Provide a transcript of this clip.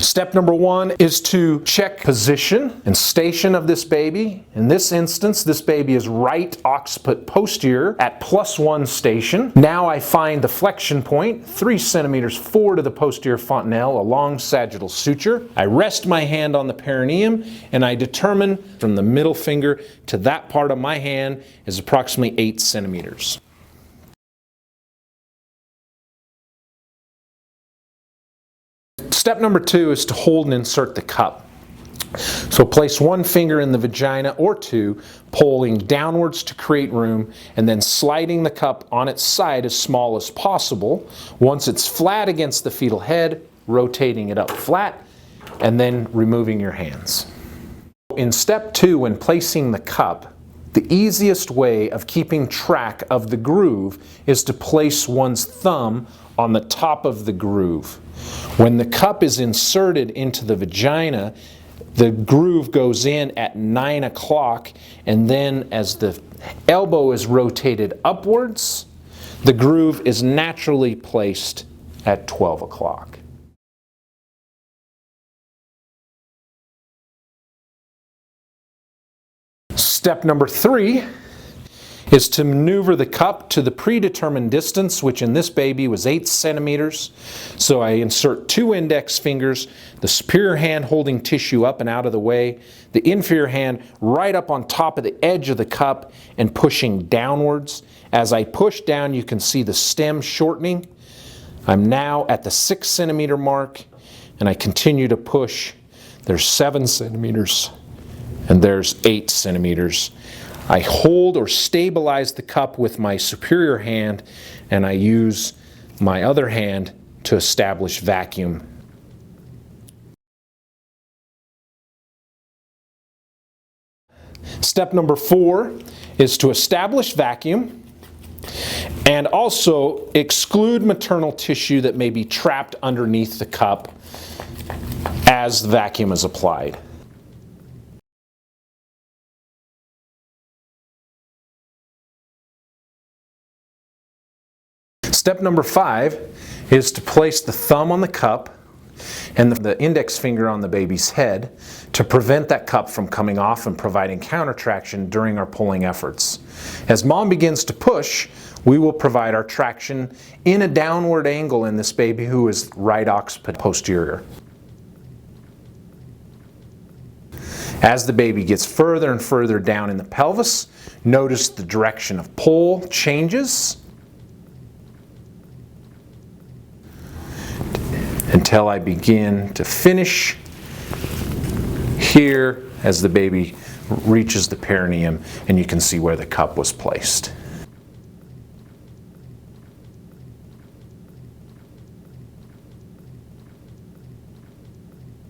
Step number 1 is to check position and station of this baby. In this instance, this baby is right occiput posterior at +1 station. Now I find the flexion point 3 centimeters forward of the posterior fontanelle along sagittal suture. I rest my hand on the perineum and I determine from the middle finger to that part of my hand is approximately 8 centimeters. Step number 2 is to hold and insert the cup. So place one finger in the vagina or two, pulling downwards to create room, and then sliding the cup on its side as small as possible. Once it's flat against the fetal head, rotating it up flat, and then removing your hands. In step 2, when placing the cup, the easiest way of keeping track of the groove is to place one's thumb on the top of the groove. When the cup is inserted into the vagina, the groove goes in at 9 o'clock, and then as the elbow is rotated upwards, the groove is naturally placed at 12 o'clock. Step number 3 is to maneuver the cup to the predetermined distance, which in this baby was 8 centimeters. So I insert 2 index fingers, the superior hand holding tissue up and out of the way, the inferior hand right up on top of the edge of the cup and pushing downwards. As I push down, you can see the stem shortening. I'm now at the 6 centimeter mark, and I continue to push. There's 7 centimeters, and there's 8 centimeters. I hold or stabilize the cup with my superior hand, and I use my other hand to establish vacuum. Step number 4 is to establish vacuum and also exclude maternal tissue that may be trapped underneath the cup as the vacuum is applied. Step number 5 is to place the thumb on the cup and the index finger on the baby's head to prevent that cup from coming off and providing countertraction during our pulling efforts. As mom begins to push, we will provide our traction in a downward angle in this baby who is right occiput posterior. As the baby gets further and further down in the pelvis, notice the direction of pull changes until I begin to finish here as the baby reaches the perineum, and you can see where the cup was placed.